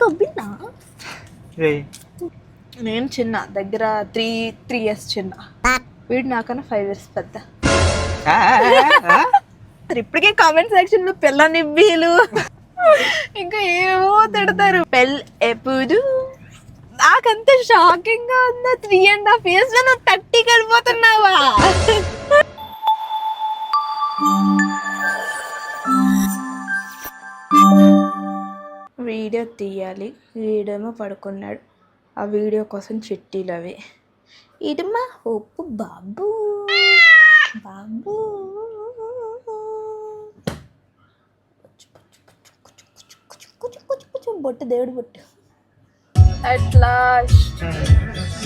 దొబ్బిందా? నేను చిన్న దగ్గర 3 years చిన్న, వీడు నాకన్నా 5 years పెద్ద. ఇప్పటికే కామెంట్ సెక్షన్ లో పిల్ల నిబ్బీలు ఇంకా ఏమో తిడతారు. ఎప్పుడు నాకంత షాకింగ్ గా ఉందా? 3.5 years లో నువ్వు 30 కలిపోతున్నావా? వీడియో తీయాలి, వీడేమో పడుకున్నాడు. ఆ వీడియో కోసం చిట్టీలు అవి. ఇదమ్మా ఒప్పు బాబు బాబు. బొట్టు దేవుడు బొట్టు. అట్లా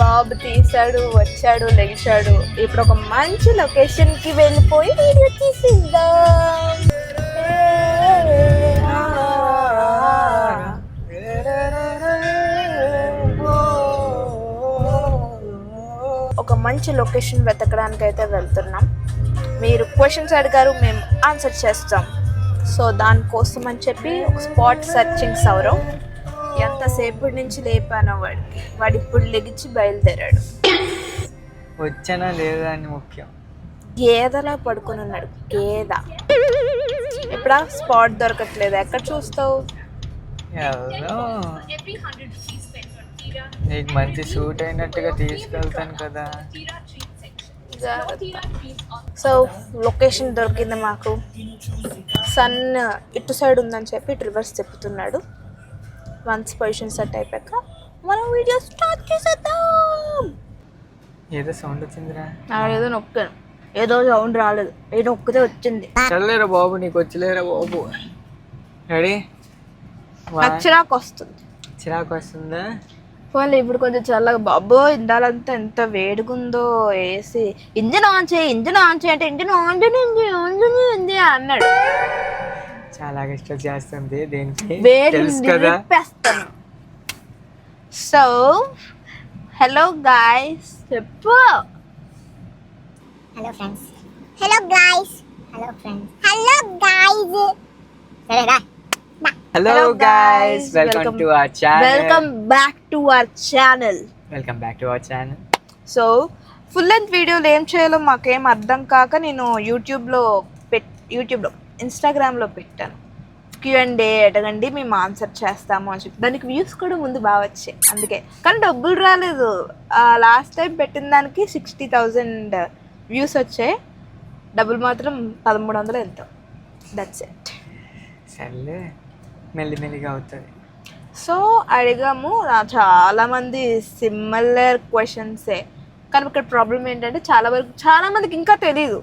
బాబు తీసాడు, వచ్చాడు, లేచాడు. ఇప్పుడు ఒక మంచి లొకేషన్ కి వెళ్ళిపోయి వీడియో తీసిద్దాం. ఒక మంచి లొకేషన్ వెతకడానికి అయితే వెళ్తున్నాం. మీరు క్వశ్చన్స్ అడిగారు, మేము ఆన్సర్ చేస్తాం. సో దానికోసం అని చెప్పి ఒక స్పాట్ సర్చింగ్ సౌరవ్. ఎంతసేపటి నుంచి లేపానో వాడు ఇప్పుడు లెగిచి బయలుదేరాడు. వచ్చానా లేదా అని ముఖ్యం. గేదలా పడుకుని ఉన్నాడు, గేద. ఇప్పుడు స్పాట్ దొరకట్లేదు, ఎక్కడ చూస్తావు? నీకు మంచి సూట్ అయినట్టుగా తీసుకెళ్తాను కదా. సో లొకేషన్ దొరికింది మాకు. సన్ ఇటు సైడ్ ఉందని చెప్పి ఇటు రివర్స్ చెప్తున్నాడు. వన్స్ పొజిషన్ సెట్ అయిపోయాక మనం వీడియో స్టార్ట్ చేసేద్దాం. ఏదో సౌండ్ వచ్చిందిరా. ఏదో నొక్కాను, ఏదో సౌండ్ రాలేదు, ఏదో నొక్కితే వచ్చింది. చల్లేరా బాబు, నీకు వచ్చిలేరా బాబు. రెడీ? చిరాకు వస్తుంది. చిరాకు వస్తుందా? పోలే ఇప్పుడు కొంచెం చల్లగా. బాబో ఇందాలంతా ఎంత వేడిగుందో. వేసి ఇంజిన్ ఆన్ చేయి, ఇంజిన్ ఆన్ చేయి అంటే ఇంజిన్ ఆన్ చేయండి అన్నాడు. చాలా ఇష్టం చేస్తుంది దేనికి తెలుసు కదా. సో హలో గాయ్స్ చెప్పు. Hello friends, hello guys, hello friends, hello guys. సరేనా? Hello guys, welcome to our channel. Welcome back to our channel. Welcome back to our channel. So full length వీడియోలు ఏం చేయాలో మాకేం అర్థం కాక నేను యూట్యూబ్లో ఇన్స్టాగ్రామ్లో పెట్టాను. Q&A అడగండి, మేము ఆన్సర్ చేస్తాము అని చెప్పి. దానికి వ్యూస్ కూడా ముందు బాగా వచ్చాయి, అందుకే. కానీ డబ్బులు రాలేదు. లాస్ట్ టైం పెట్టిన దానికి 60,000 వ్యూస్ వచ్చాయి, డబ్బులు మాత్రం 1300 ఎంతో. That's it. సర్లే, మెల్లిమెల్లిగా అవుతుంది. సో అడిగాము, చాలామంది సిమిలర్ క్వశ్చన్సే. కానీ ఇక్కడ ప్రాబ్లం ఏంటంటే చాలా మందికి ఇంకా తెలీదు.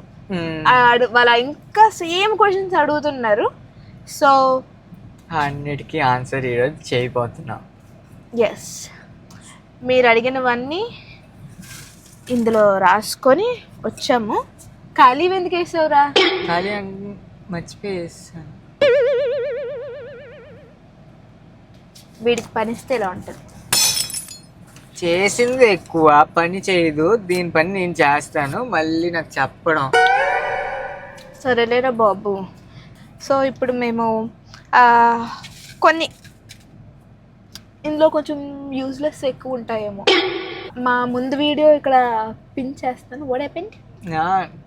వాళ్ళ ఇంకా సేమ్ క్వశ్చన్స్ అడుగుతున్నారు. సో అన్నిటికీ ఆన్సర్ ఈరోజు చేయబోతున్నాం. ఎస్, మీరు అడిగినవన్నీ ఇందులో రాసుకొని వచ్చాము. ఖాళీ ఎందుకు వేసావురా? ఖాళీ మర్చిపోయి వేస్తాను. వీడికి పనిస్తే ఇలా ఉంటుంది. చేసింది ఎక్కువ, పని చేయదు. దీని పని నేను చేస్తాను, మళ్ళీ నాకు చెప్పడం. సరేలేరా బాబు. సో ఇప్పుడు మేము కొన్ని ఇందులో కొంచెం యూజ్లెస్ ఎక్కువ ఉంటాయేమో. మా ముందు వీడియో ఇక్కడ పిన్ చేస్తాను. What happened?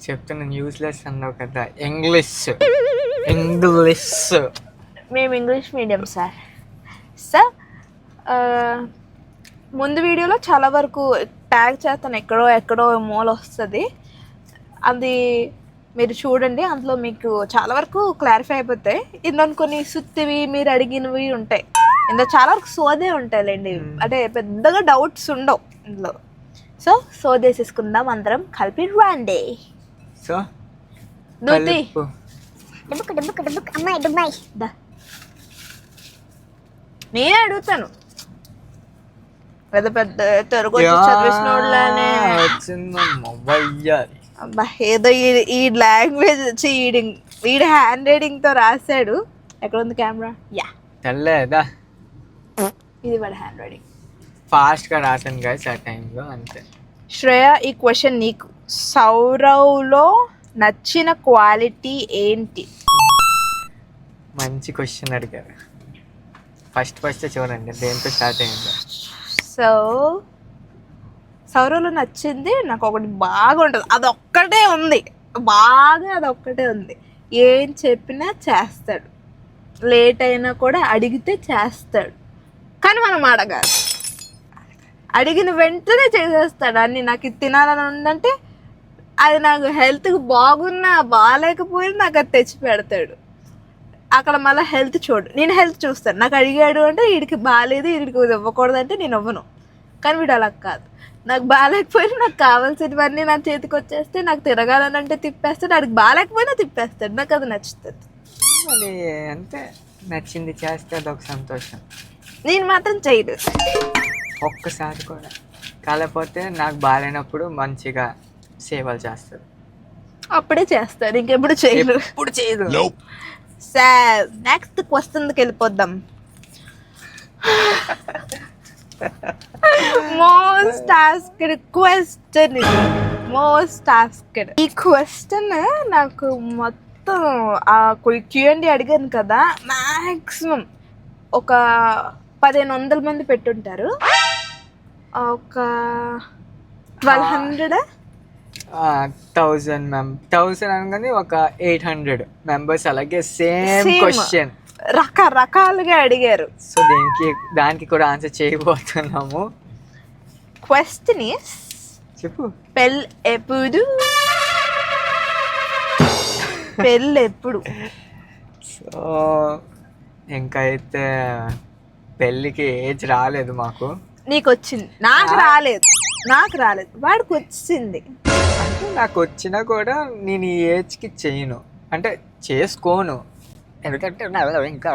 చెప్తున్నాను, యూజ్లెస్ అన్నావు కదా. ఇంగ్లీష్ మేము ఇంగ్లీష్ మీడియం సార్. సార్ ముందు వీడియోలో చాలా వరకు ట్యాగ్ చేస్తాను, ఎక్కడో మూల వస్తుంది. అది మీరు చూడండి, అందులో మీకు చాలా వరకు క్లారిఫై అయిపోతాయి. ఇందులో కొన్ని సుత్తివి మీరు అడిగినవి ఉంటాయి. ఇందులో చాలా వరకు సోదే ఉంటాయిలేండి, అంటే పెద్దగా డౌట్స్ ఉండవు ఇందులో. సో సోదేసేసుకుందాం అందరం కలిపి రండి. సో దూతి నేనే అడుగుతాను. పెద్ద పెద్ద తెలుగు చదివేసినోళ్ళనే. అబ్బా ఏదో ఈ లాంగ్వేజ్ వచ్చి వీడి హ్యాండ్ రైటింగ్ తో రాశాడు. ఎక్కడ ఉంది కెమెరా? యా, తెల్లదా? ఇది వాడి హ్యాండ్ రైటింగ్. ఫాస్ట్ గా రాసాను గైస్ ఆ టైంలో, అంతే. శ్రేయ, ఈ క్వశ్చన్ నీకు. సౌరవ్లో నచ్చిన క్వాలిటీ ఏంటి? మంచి క్వశ్చన్ అడిగారు. ఫస్ట్ చూడండి దేంతో స్టార్ట్ అయిందో. సో సౌరవ్లో నచ్చింది నాకు ఒకటి బాగా ఉంటుంది, అదొక్కటే ఉంది, బాగా అదొక్కటే ఉంది. ఏం చెప్పినా చేస్తాడు, లేట్ అయినా కూడా అడిగితే చేస్తాడు. కానీ మనం అడగాలి, అడిగిన వెంటనే చేసేస్తాడు అన్నీ. నాకు ఇది తినాలని ఉందంటే అది నాకు హెల్త్కి బాగున్నా బాగాలేకపోయినా నాకు అది తెచ్చి పెడతాడు. అక్కడ మళ్ళీ హెల్త్ చూడు, నేను హెల్త్ చూస్తాను. నాకు అడిగాడు అంటే వీడికి బాగాలేదు, వీడికి ఇవ్వకూడదు అంటే నేను ఇవ్వను. కానీ వీడు అలా కాదు, నాకు బాగాలేకపోయినా నాకు కావాల్సినవన్నీ నా చేతికి వచ్చేస్తే, నాకు తిరగాలని అంటే తిప్పేస్తాడు, వాడికి బాగాలేకపోయినా తిప్పేస్తాడు. నాకు అది నచ్చుతుంది. అది అంతే, నచ్చింది చేస్తే అదొక సంతోషం. నేను మాత్రం చేయలేదు ఒక్కసారి కూడా. కాకపోతే నాకు బాగాలేనప్పుడు మంచిగా సేవలు చేస్తారు, అప్పుడే చేస్తారు, ఇంకెప్పుడు చేయరు. ఇప్పుడు చేయదు. సార్ నెక్స్ట్ క్వశ్చన్కి వెళ్ళిపోద్దాం. Most asked question, most asked. ఈ క్వశ్చన్ నాకు మొత్తం ఆ Q&A అడిగాను కదా, మ్యాక్సిమం ఒక 1500 మంది పెట్టుంటారు. ఒక 1200 1000 అనగానే ఒక 800 మెంబర్స్ అలాగే సేమ్ క్వశ్చన్ రకరకాలుగా అడిగారు. సో దానికి కూడా ఆన్సర్ చేయబోతున్నాము. క్వశ్చన్ ఇస్, చెప్పు. పెళ్ళి ఎప్పుడు? సో ఇంకా అయితే పెళ్ళికి ఏజ్ రాలేదు మాకు. నీకు వచ్చింది, నాకు రాలేదు. వాడికి వచ్చింది. అంటే నాకు వచ్చినా కూడా నేను ఈ ఏజ్కి చేయను, అంటే చేసుకోను. ఎందుకంటే ఇంకా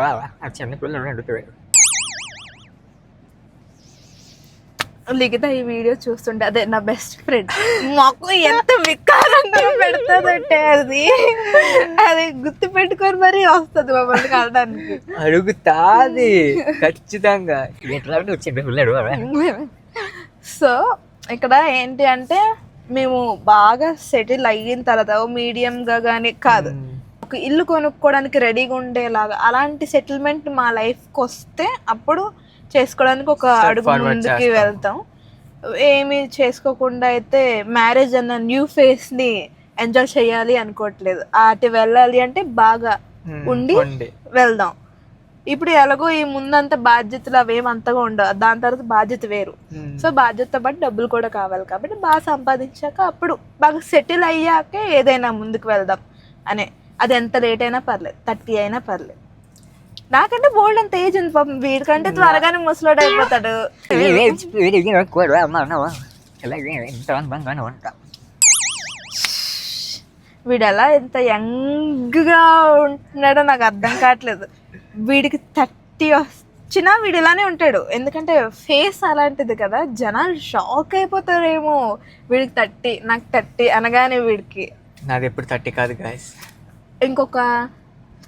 చిన్నపిల్లలు. లిఖిత ఈ వీడియో చూస్తుంటే, అదే నా బెస్ట్ ఫ్రెండ్, మాకు ఎంత వికారంగా పెడతాదంటే అది గుర్తు పెట్టుకొని మరీ వస్తుంది మమ్మల్ని కలడానికి. అడుగుతాది ఖచ్చితంగా. సో ఇక్కడ ఏంటి అంటే, మేము బాగా సెటిల్ అయిన తర్వాత మీడియంగా కానీ కాదు, ఒక ఇల్లు కొనుక్కోవడానికి రెడీగా ఉండేలాగా అలాంటి సెటిల్మెంట్ మా లైఫ్కి వస్తే అప్పుడు చేసుకోవడానికి ఒక అడుగు ముందుకి వెళ్తాం. ఏమి చేసుకోకుండా అయితే మ్యారేజ్ అన్న న్యూ ఫేస్ని ఎంజాయ్ చేయాలి అనుకోవట్లేదు. అటు వెళ్ళాలి అంటే బాగా ఉండి వెళ్దాం. ఇప్పుడు ఎలాగో ఈ ముందంతా బాధ్యతలు అవేం అంతగా ఉండవు, దాని తర్వాత బాధ్యత వేరు. సో బాధ్యతతో పాటు డబ్బులు కూడా కావాలి కాబట్టి బాగా సంపాదించాక అప్పుడు బాగా సెటిల్ అయ్యాకే ఏదైనా ముందుకు వెళ్దాం అనే. అది ఎంత లేట్ అయినా పర్లేదు, 30 అయినా పర్లేదు. నాకంటే బోల్డ్ అంత ఏజ్ ఉంది పాపం, వీడికంటే త్వరగానే ముసలోడు అయిపోతాడు. వీడు ఎలా ఎంత యంగ్గా ఉంటున్నాడో నాకు అర్థం కావట్లేదు. వీడికి 30 వచ్చినా వీడు ఇలానే ఉంటాడు, ఎందుకంటే ఫేస్ అలాంటిది కదా. జనాలు షాక్ అయిపోతారేమో, వీడికి 30 నాకు 30 అనగానే. వీడికి నాది ఎప్పుడు 30 కాదు గాయస్, ఇంకొక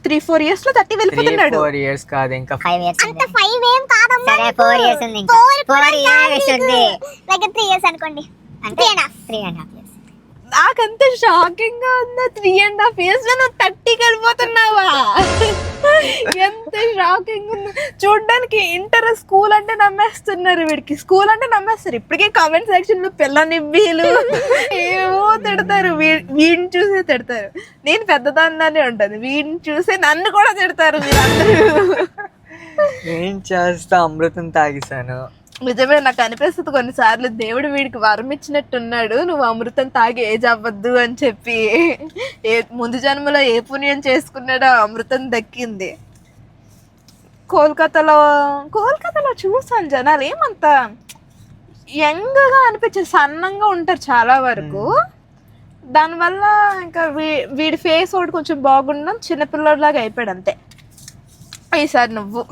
3-4 years లో 30 వెళ్ళిపోతున్నాడు. 4 years కాదు, ఇంకా 5 years. అంటే 5 ఏం కాదమ్మా, సరే 4 years ఉంది. ఇంకా 4 years ఉంది, లైక్ 3 years అనుకోండి, అంటే 3.5 years. నాకంత షాకింగ్ గా ఉందా, 3.5 years లో నువ్వు 30కి వెళ్ళిపోతున్నావా? ఎంత షాకింగ్ ఉంది చూడ్డానికి. ఇంటర్ స్కూల్ అంటే నమ్మేస్తున్నారు, వీడికి స్కూల్ అంటే నమ్మేస్తారు. ఇప్పటికే కామెంట్ సెక్షన్ లో పిల్ల నిబ్బీలు ఏమో తిడతారు, వీడిని చూసే తిడతారు. నేను పెద్దదాన్నే ఉంటుంది, వీడిని చూసే నన్ను కూడా తిడతారు మీరందరూ. ఏం చేస్తా, అమృతం తాగిసాను. నిజమే, నాకు అనిపిస్తుంది కొన్నిసార్లు దేవుడు వీడికి వరం ఇచ్చినట్టున్నాడు, నువ్వు అమృతం తాగి ఏజ్ అవ్వద్దు అని చెప్పి. ముందు జన్మలో ఏ పుణ్యం చేసుకున్నాడో అమృతం దక్కింది. కోల్కతాలో చూసాను, జనాలు ఏమంత యంగ్గా అనిపించేది, సన్నంగా ఉంటారు చాలా వరకు. దానివల్ల ఇంకా వీడి ఫేస్ ఒకటి కొంచెం బాగుండడం, చిన్నపిల్లలాగా అయిపోయాడు అంతే. ఈసారి నువ్వు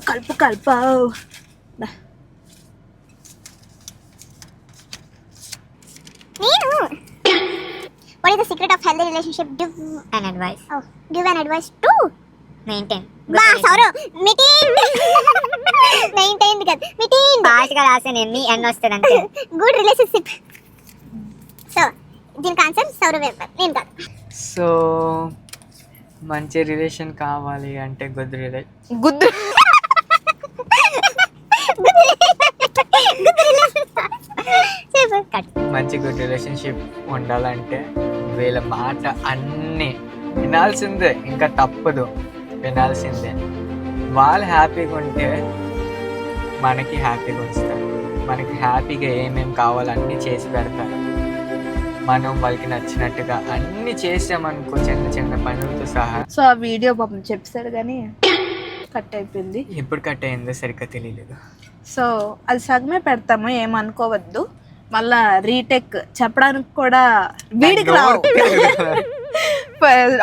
కలుపు. What is the secret of healthy relationship? Give an advice. Oh, give an advice to maintain. Maintain కదా, maintain. ఫాస్ట్ గా రాసాను, ఎన్ని ఎన్ వస్తుంది అంతే. Good relationship. సో దీనికి ఆన్సర్ సౌరవ్ నేను కాదు. సో మంచి రిలేషన్ కావాలి అంటే గుడ్ రిలేషన్. గుద్దు మంచి గుడ్ రిలేషన్షిప్ ఉండాలంటే వీళ్ళ మాట అన్నీ వినాల్సిందే, ఇంకా తప్పదు, వినాల్సిందే. వాళ్ళు హ్యాపీగా ఉంటే మనకి హ్యాపీగా ఉంచుతారు, మనకి హ్యాపీగా ఏమేమి కావాలో అన్నీ చేసి పెడతారు. మనం వాళ్ళకి నచ్చినట్టుగా అన్నీ చేసామనుకో, చిన్న చిన్న పనులతో సహా. సో ఆ వీడియో పాపం చెప్పాడు కానీ కట్ అయిపోయింది. ఎప్పుడు కట్ అయిందో సరిగ్గా తెలియలేదు. సో అది సగమే పెడతాము, ఏమనుకోవద్దు. మళ్ళా రీటెక్ చెప్పడానికి కూడా వీడికి రావు.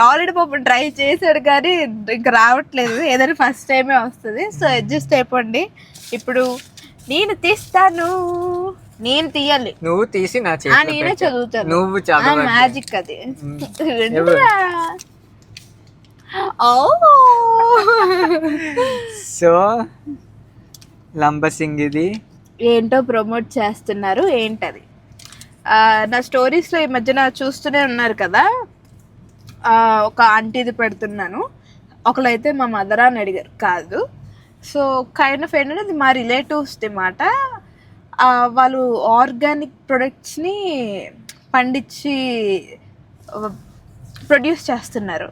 ఆల్రెడీ పాపం ట్రై చేశాడు కానీ ఇంకా రావట్లేదు, ఏదైనా ఫస్ట్ టైమే వస్తుంది. సో అడ్జస్ట్ అయిపోండి. ఇప్పుడు నేను తీస్తాను, నేను తీయాలి, నువ్వు తీసి నా నేనే చదువుతాను. నువ్వు చదవ, మ్యాజిక్ అది. సో లంబసింగ్ ఇది ఏంటో ప్రమోట్ చేస్తున్నారు, ఏంటది? నా స్టోరీస్లో ఈ మధ్యన చూస్తూనే ఉన్నారు కదా, ఒక ఆంటీది పెడుతున్నాను. ఒకళ్ళైతే మా మదర్ అని అడిగారు, కాదు. సో కైండ్ ఆఫ్ ఏంటంటే అది మా రిలేటివ్స్ది మాట. వాళ్ళు ఆర్గానిక్ ప్రొడక్ట్స్ని పండించి ప్రొడ్యూస్ చేస్తున్నారు.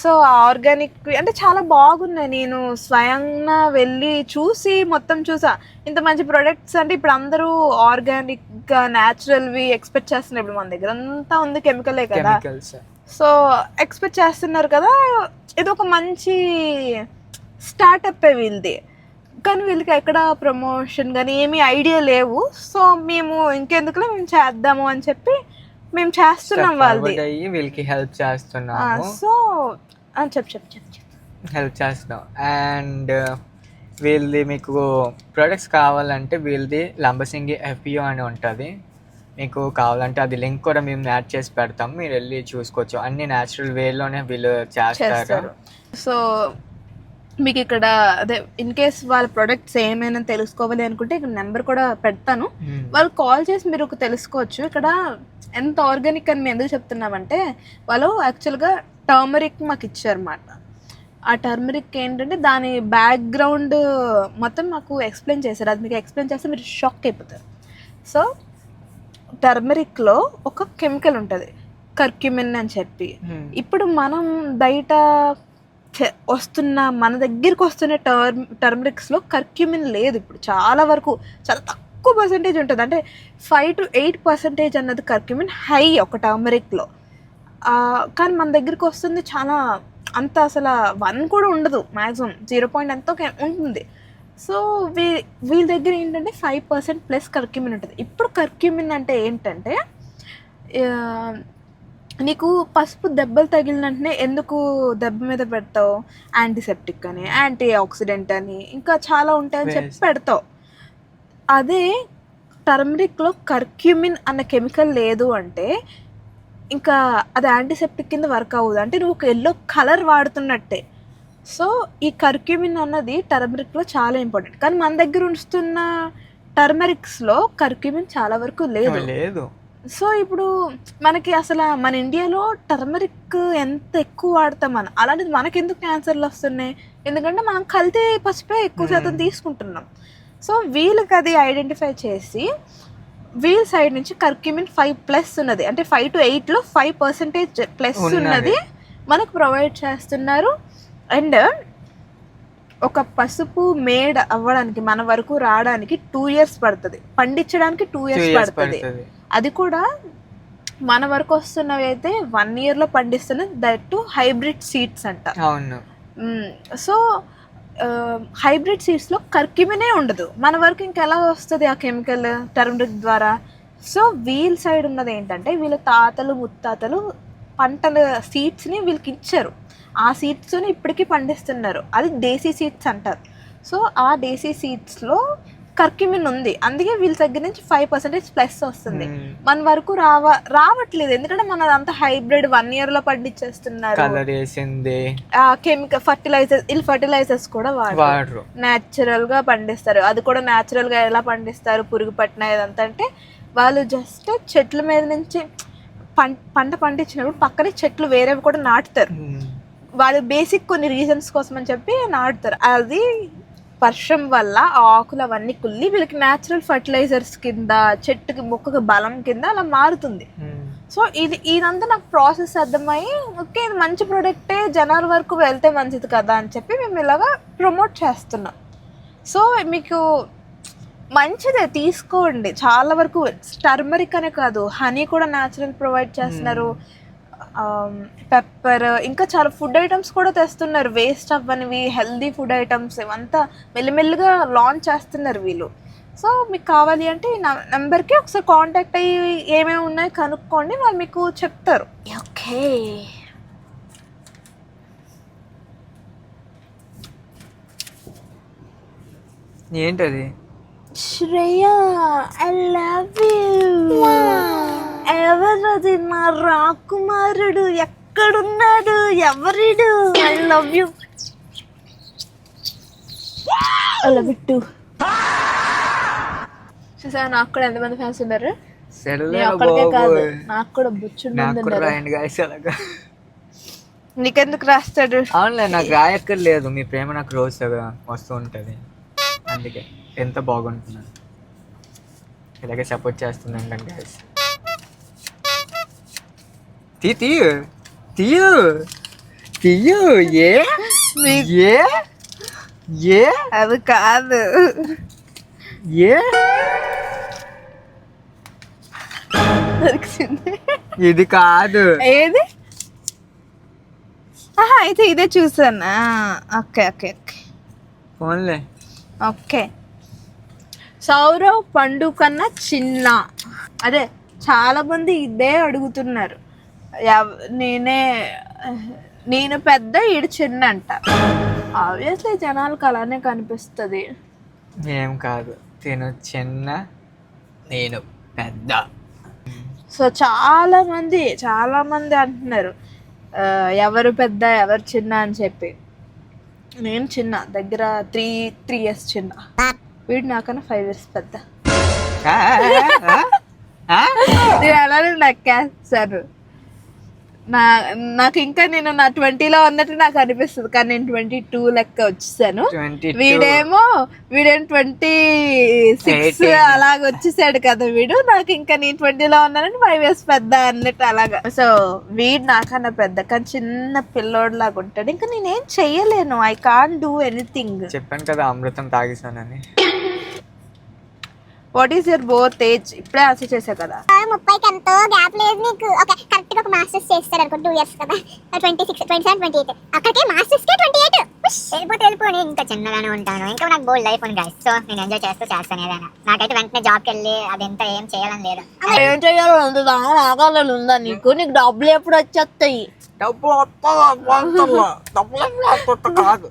సో ఆర్గానిక్ అంటే చాలా బాగున్నాయి. నేను స్వయంగా వెళ్ళి చూసి మొత్తం చూసా. ఇంత మంచి ప్రొడక్ట్స్ అంటే ఇప్పుడు అందరూ ఆర్గానిక్గా న్యాచురల్వి ఎక్స్పెక్ట్ చేస్తున్నారు. ఇప్పుడు మన దగ్గర అంతా ఉంది కెమికలే కదా. సో ఎక్స్పెక్ట్ చేస్తున్నారు కదా, ఇది ఒక మంచి స్టార్టప్ వీళ్ళది. కానీ వీళ్ళకి ఎక్కడ ప్రమోషన్ కానీ ఏమీ ఐడియా లేవు. సో మేము ఇంకెందుకులో మేము చేద్దాము అని చెప్పి మేము చేస్తున్నాం, వాళ్ళది వీళ్ళకి హెల్ప్ చేస్తున్నాము. సో చెప్పు హెల్ప్ చేస్తున్నాం. అండ్ వీళ్ళది మీకు ప్రొడక్ట్స్ కావాలంటే వీళ్ళది లంబసింగి FPO అని ఉంటుంది. మీకు కావాలంటే అది లింక్ కూడా మేము యాడ్ చేసి పెడతాం, మీరు వెళ్ళి చూసుకోవచ్చు. అన్ని న్యాచురల్ వేలోనే వీళ్ళు చేస్తారు. సో మీకు ఇక్కడ అదే ఇన్ కేస్ వాళ్ళ ప్రొడక్ట్స్ ఏమైనా తెలుసుకోవాలి అనుకుంటే ఇక్కడ నెంబర్ కూడా పెడతాను, వాళ్ళు కాల్ చేసి మీరు తెలుసుకోవచ్చు. ఇక్కడ ఎంత ఆర్గానిక్ అని మేము ఎందుకు చెప్తున్నామంటే, వాళ్ళు యాక్చువల్గా టర్మరిక్ మాకు ఇచ్చారన్నమాట. ఆ టర్మరిక్ ఏంటంటే దాని బ్యాక్గ్రౌండ్ మొత్తం మాకు ఎక్స్ప్లెయిన్ చేశారు. అది మీకు ఎక్స్ప్లెయిన్ చేస్తే మీరు షాక్ అయిపోతారు. సో టర్మరిక్లో ఒక కెమికల్ ఉంటుంది, కర్క్యూమిన్ అని చెప్పి. ఇప్పుడు మనం బయట మన దగ్గరికి వస్తున్న టర్మరిక్స్లో కర్క్యూమిన్ లేదు. ఇప్పుడు చాలా వరకు చాలా తక్కువ పర్సెంటేజ్ ఉంటుంది, అంటే 5 to 8% అన్నది కర్క్యూమిన్ హై ఒక టర్మరిక్లో. కానీ మన దగ్గరికి వస్తుంది చాలా, అంత అసలు 1 కూడా ఉండదు, మ్యాక్సిమం 0. ఎంతో ఉంటుంది. సో వీళ్ళ దగ్గర ఏంటంటే 5% ప్లస్ కర్క్యూమిన్ ఉంటుంది. ఇప్పుడు కర్క్యూమిన్ అంటే ఏంటంటే, నీకు పసుపు దెబ్బలు తగిలిన వెంటనే ఎందుకు దెబ్బ మీద పెడతావు, యాంటీసెప్టిక్ అని, యాంటీ ఆక్సిడెంట్ అని, ఇంకా చాలా ఉంటాయని చెప్పి పెడతావు. అదే టర్మరిక్లో కర్క్యూమిన్ అన్న కెమికల్ లేదు అంటే ఇంకా అది యాంటీసెప్టిక్ కింద వర్క్ అవ్వదు, అంటే నువ్వు ఒక ఎల్లో కలర్ వాడుతున్నట్టే. సో ఈ కర్క్యూమిన్ అన్నది టర్మరిక్లో చాలా ఇంపార్టెంట్. కానీ మన దగ్గర ఉంచుతున్న టర్మరిక్స్లో కర్క్యూమిన్ చాలా వరకు లేదు. సో ఇప్పుడు మనకి అసలు మన ఇండియాలో టర్మరిక్ ఎంత ఎక్కువ వాడతాం మనం, అలాంటిది మనకి ఎందుకు క్యాన్సర్లు వస్తున్నాయి? ఎందుకంటే మనం కల్తీ పసుపే ఎక్కువ శాతం తీసుకుంటున్నాం. సో వీళ్ళకి అది ఐడెంటిఫై చేసి వీళ్ళ సైడ్ నుంచి కర్క్యూమిన్ 5+ ఉన్నది, అంటే 5 to 8లో 5% ప్లస్ ఉన్నది మనకు ప్రొవైడ్ చేస్తున్నారు. అండ్ ఒక పసుపు మేడ్ అవ్వడానికి మన వరకు రావడానికి 2 years పడుతుంది, పండించడానికి 2 years పడుతుంది. అది కూడా మన వరకు వస్తున్నవి అయితే 1 yearలో పండిస్తున్నది, దట్ టు హైబ్రిడ్ సీడ్స్ అంట. సో హైబ్రిడ్ సీడ్స్లో కర్క్యూమినే ఉండదు, మన వరకు ఇంకెలా వస్తుంది ఆ కెమికల్ టర్మరిక్ ద్వారా? సో వీళ్ళ సైడ్ ఉన్నది ఏంటంటే, వీళ్ళ తాతలు ముత్తాతలు పంటల సీడ్స్ని వీళ్ళకి ఇచ్చారు, ఆ సీడ్స్ని ఇప్పటికీ పండిస్తున్నారు. అది దేశీ సీడ్స్ అంటారు. సో ఆ దేశీ సీడ్స్లో కర్క్యూమిన్ ఉంది, అందుకే వీళ్ళ దగ్గర నుంచి 5% ప్లస్ వస్తుంది. మన వరకు రావట్లేదు, ఎందుకంటే మన అంతా హైబ్రిడ్ 1 yearలో పండించేస్తున్నారు. కెమికల్ ఫర్టిలైజర్స్ కూడా వాడరు, న్యాచురల్ గా పండిస్తారు. అది కూడా న్యాచురల్ గా ఎలా పండిస్తారు, పురుగు పట్టిన ఇదంతా అంటే వాళ్ళు జస్ట్ చెట్ల మీద నుంచి పంట పండించినప్పుడు పక్కనే చెట్లు వేరేవి కూడా నాటుతారు. వాళ్ళు బేసిక్ కొన్ని రీజన్స్ కోసం అని చెప్పి నాటుతారు. అది వర్షం వల్ల ఆ ఆకులు అవన్నీ కుళ్ళి వీళ్ళకి న్యాచురల్ ఫర్టిలైజర్స్ కింద చెట్టుకి మొక్కకి బలం కింద అలా మారుతుంది. సో ఇదంతా నాకు ప్రాసెస్ అర్థమయ్యి ఓకే ఇది మంచి ప్రోడక్టే జనాల వరకు వెళ్తే మంచిది కదా అని చెప్పి మేము ఇలాగా ప్రమోట్ చేస్తున్నాం. సో మీకు మంచిదే తీసుకోండి. చాలా వరకు టర్మరిక్ అనే కాదు, హనీ కూడా న్యాచురల్ ప్రొవైడ్ చేస్తున్నారు, పెప్పర్, ఇంకా చాలా ఫుడ్ ఐటమ్స్ కూడా తెస్తున్నారు. వేస్ట్ అవ్వనివి హెల్దీ ఫుడ్ ఐటమ్స్ ఇవంతా మెల్లిమెల్లిగా లాంచ్ చేస్తున్నారు వీళ్ళు. సో మీకు కావాలి అంటే ఈ నెంబర్కి ఒకసారి కాంటాక్ట్ అయ్యి ఏమేమి ఉన్నాయో కనుక్కోండి, వాళ్ళు మీకు చెప్తారు. ఓకే ఏంటది? Shreya I love you. ఎవరది? నా రాకుమారుడు ఎక్కడున్నాడు? ఎవరిడు? I love you. I love you too. చూసావా నాకు కూడా ఎంతమంది ఫ్యాన్స్ ఉన్నారు? అక్కడికే కాదు నాకు కూడా బుచ్చుండు. నీకెందుకు రాస్తాడు? అవునులే, నాకు రాయక్కర్లేదు, మీ ప్రేమ నాకు రోజుగా వస్తూ ఉంటుంది, అందుకే ఎంత బాగుంటున్నాను, ఇలాగే సపోర్ట్ చేస్తున్నాను కానీ గైస్. తీయు తీయు తీయు. ఏ అది కాదు, ఏ ఇది కాదు. ఏది? అయితే ఇదే చూసాను. ఓకే ఓకే ఓకే ఫోన్లే. ఓకే సౌరవ్ పండు కన్నా చిన్న. అదే చాలా మంది ఇదే అడుగుతున్నారు. నేను పెద్ద ఈడు చిన్న అంట. ఆబ్వియస్లీ జనాలకు అలానే కనిపిస్తుంది. ఏం కాదు, తిను చిన్న నేను పెద్ద. సో చాలా మంది అంటున్నారు ఎవరు పెద్ద ఎవరు చిన్న అని చెప్పి. నేను చిన్న, దగ్గర 3 years చిన్న. వీడు నాకన్నా 5 years పెద్ద. నేను అలానే నక్కేస్తాను. నాకు ఇంకా నేను నా 20లో ఉన్నట్టు నాకు అనిపిస్తుంది, కానీ నేను 22 లెక్క వచ్చేసాను. వీడేమో 26 అలాగ వచ్చేసాడు కదా వీడు. నాకు ఇంకా నేను 20లో ఉన్నానని 5 years పెద్ద అన్నట్టు అలాగా. సో వీడు నాకన్నా పెద్ద, కానీ చిన్న పిల్లోడు లాగా ఉంటాడు. ఇంకా నేనేం చెయ్యలేను. I can't do anything. చెప్పాను కదా అమృతం తాగేసానని. What is your both age? ఇప్పుడే ఆన్సర్ చేసా కదా. 30కి ఎంతో గ్యాప్ లేదు నీకు. ఓకే కరెక్ట్ గా ఒక మాస్టర్స్ చేస్తాడు అనుకో 2 years కదా. 26, 27, 28 అక్కడికే మాస్టర్స్ కి 28. వెళ్ళిపోని ఇంకా చిన్నగానే ఉంటాను. ఇంకా నాకు బోల్డ్ లైఫ్ ఉంది గైస్. సో నేను ఎంజాయ్ చేస్తాను ఏదైనా. నాకైతే వెంటనే జాబ్కి వెళ్ళి అదంతా ఏం చేయాలని లేదు. ఏం చేయాలని ఆగాలని ఉందా నీకు? నీకు డబ్బులు ఎప్పుడు వచ్చేస్తాయి? కాదు,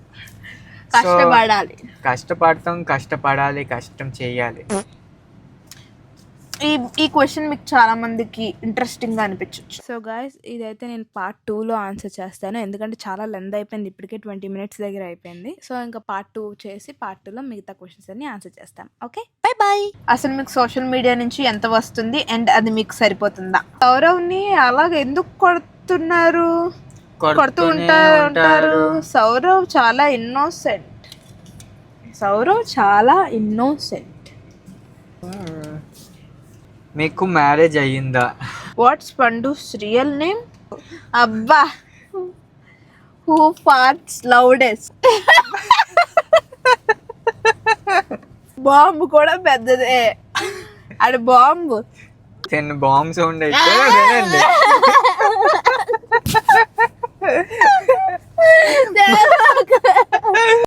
కష్టపడాలి, కష్టం చేయాలి. ఈ క్వశ్చన్ మీకు చాలా మందికి ఇంట్రెస్టింగ్ గా అనిపించవచ్చు. సో గైస్ ఇదైతే నేను పార్ట్ 2లో ఆన్సర్ చేస్తాను, ఎందుకంటే చాలా లెంత్ అయిపోయింది. ఇప్పటికే 20 minutes దగ్గర అయిపోయింది. సో ఇంకా పార్ట్ 2 చేసి పార్ట్ 2లో మిగతా క్వశ్చన్స్ అన్ని ఆన్సర్ చేస్తాను. Okay by by. అసలు మీకు సోషల్ మీడియా నుంచి ఎంత వస్తుంది అండ్ అది మీకు సరిపోతుందా? సౌరవ్ని అలాగ ఎందుకు కొడుతూ ఉంటారు? సౌరవ్ చాలా ఇన్నోసెంట్. మీకు మ్యారేజ్ అయ్యిందా? Watts పండుస్ real name? అబ్బా, హూ ఫార్ట్స్ లౌడెస్ట్? బాంబు కూడా పెద్దదే. అది బాంబు. బాంబ్ సౌండ్ అయితే వినండి.